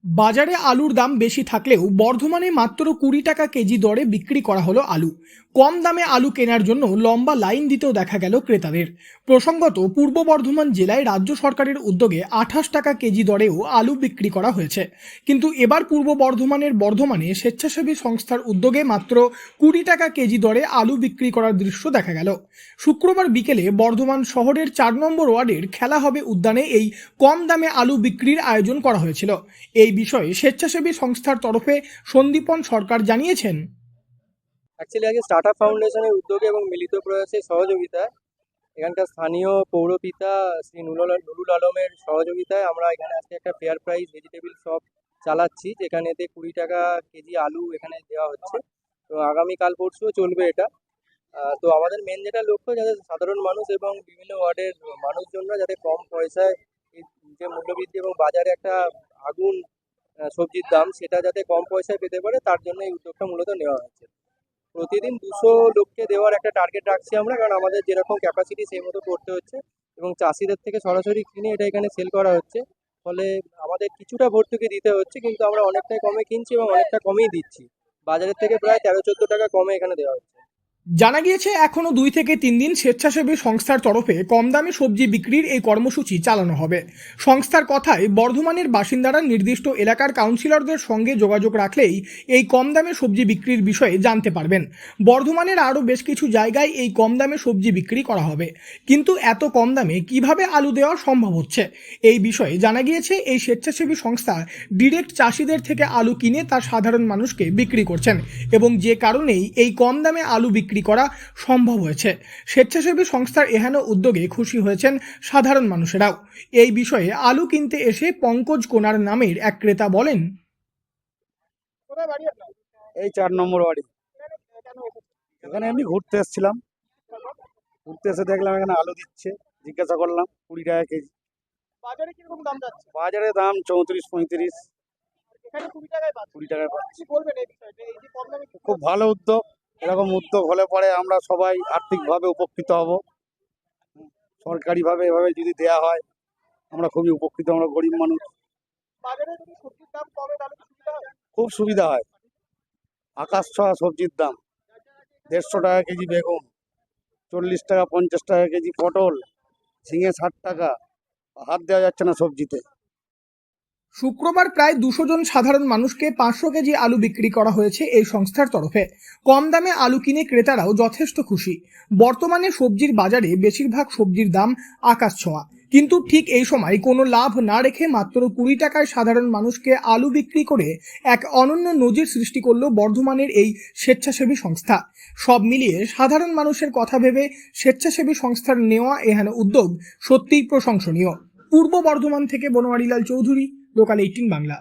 বাজারে আলুর দাম বেশি থাকলেও বর্ধমানে মাত্র 20 টাকা কেজি দরে বিক্রি করা হলো আলু। কম দামে আলু কেনার জন্য লম্বা লাইন দিতেও দেখা গেল ক্রেতাদের। প্রসঙ্গত, পূর্ব বর্ধমান জেলায় রাজ্য সরকারের উদ্যোগে 28 টাকা কেজি দরেও আলু বিক্রি করা হয়েছে। কিন্তু এবার পূর্ব বর্ধমানে স্বেচ্ছাসেবী সংস্থার উদ্যোগে মাত্র 20 টাকা কেজি দরে আলু বিক্রি করার দৃশ্য দেখা গেল। শুক্রবার বিকেলে বর্ধমান শহরের 4 নম্বর ওয়ার্ডের খেলা হবে উদ্যানে এই কম দামে আলু বিক্রির আয়োজন করা হয়েছিল। এই বিষয়ে স্বেচ্ছাসেবী সংস্থার তরফে সন্দীপন সরকার জানিয়েছেন, অ্যাকচুয়ালি আগে স্টার্টআপ ফাউন্ডেশনের উদ্যোগে এবং মিলিত প্রয়াসের সহযোগিতায় এখানকার স্থানীয় পৌরপিতা শ্রী নুরুল আলমের সহযোগিতায় আমরা এখানে আজকে একটা ফেয়ার প্রাইস ভেজিটেবল শপ চালাচ্ছি, যেখানেতে 20 টাকা কেজি আলু এখানে দেওয়া হচ্ছে। তো আগামীকাল পরশুও চলবে এটা। তো আমাদের মেন যেটা লক্ষ্য, যাতে সাধারণ মানুষ এবং বিভিন্ন ওয়ার্ডের মানুষজনরা যাতে কম পয়সায় এই যে মূল্যবৃদ্ধি এবং বাজারে একটা আগুন সবজির দাম, সেটা যাতে কম পয়সায় পেতে পারে, তার জন্য এই উদ্যোগটা মূলত নেওয়া হয়েছে। প্রতিদিন 200 লোককে দেওয়ার একটা টার্গেট রাখছি আমরা, কারণ আমাদের যেরকম ক্যাপাসিটি সেই মতো করতে হচ্ছে এবং চাষিদের থেকে সরাসরি কিনে এটা এখানে সেল করা হচ্ছে। ফলে আমাদের কিছুটা ভর্তুকি দিতে হচ্ছে, কিন্তু আমরা অনেকটাই কমে কিনছি এবং অনেকটা কমেই দিচ্ছি। বাজারের থেকে প্রায় 13-14 টাকা কমে এখানে দেওয়া হচ্ছে। জানা গিয়েছে এখনো 2 থেকে 3 দিন স্বেচ্ছাসেবী সংস্থার তরফে কম দামে সবজি বিক্রির এই কর্মসূচি চালানো হবে। সংস্থার কথায়, বর্ধমানের বাসিন্দারা নির্দিষ্ট এলাকার কাউন্সিলরদের সঙ্গে যোগাযোগ রাখলেই এই কম দামে সবজি বিক্রির বিষয়ে জানতে পারবেন। বর্ধমানের আরও বেশ কিছু জায়গায় এই কম দামে সবজি বিক্রি করা হবে, কিন্তু এত কম দামে কিভাবে আলু দেওয়া সম্ভব হচ্ছে, এই বিষয়ে জানা গিয়েছে এই স্বেচ্ছাসেবী সংস্থা ডিরেক্ট চাষিদের থেকে আলু কিনে তা সাধারণ মানুষকে বিক্রি করছেন এবং যে কারণেই এই কম দামে আলু বিক্রি করা সম্ভব হয়েছে। স্বেচ্ছাসেবী সংস্থার এহেন উদ্যোগে খুশি হয়েছেন সাধারণ মানুষেরাও। এই বিষয়ে আলু কিনতে এসে পঙ্কজ কোনার নামের এক ক্রেতা বলেন, এই 4 নম্বর ওয়ার্ডে এখানে এমনি ঘুরতে এসেছিলাম। ঘুরতে এসে দেখলাম এখানে আলু দিচ্ছে, জিজ্ঞাসা করলাম 20 টাকা কেজি। বাজারে কিরকম দাম যাচ্ছে? বাজারে দাম 34-35। এখানে 20 টাকায় পাচ্ছি। 20 টাকায় পাচ্ছি। কি বলবেন এই বিষয়ে, এই যে কম দামে খুব ভালো উদ্যোগ। এরকম উদ্যোগ হলে পরে আমরা সবাই আর্থিকভাবে উপকৃত হব। সরকারিভাবে এভাবে যদি দেয়া হয় আমরা খুবই উপকৃত, আমরা গরিব মানুষ। বাজারে যদি সবজির দাম কমে তাহলে সুবিধা হয়। খুব সুবিধা হয়। আকাশ ছোঁয়া সবজির দাম, 150 টাকা কেজি বেগুন, 40 টাকা 50 টাকা কেজি পটল, ঝিঙে 60 টাকা। হাত দেওয়া যাচ্ছে না সবজিতে। শুক্রবার প্রায় 200 জন সাধারণ মানুষকে 500 কেজি আলু বিক্রি করা হয়েছে এই সংস্থার তরফে। কম দামে আলু কিনে ক্রেতারাও যথেষ্ট খুশি। বর্তমানে সবজির বাজারে বেশিরভাগ সবজির দাম আকাশ ছোঁয়া, কিন্তু ঠিক এই সময় কোনো লাভ না রেখে মাত্র 20 টাকায় সাধারণ মানুষকে আলু বিক্রি করে এক অনন্য নজির সৃষ্টি করল বর্ধমানের এই স্বেচ্ছাসেবী সংস্থা। সব মিলিয়ে সাধারণ মানুষের কথা ভেবে স্বেচ্ছাসেবী সংস্থার নেওয়া এহেন উদ্যোগ সত্যিই প্রশংসনীয়। পূর্ব বর্ধমান থেকে বনোয়ারিলাল চৌধুরী, লোকাল 18 বাংলা।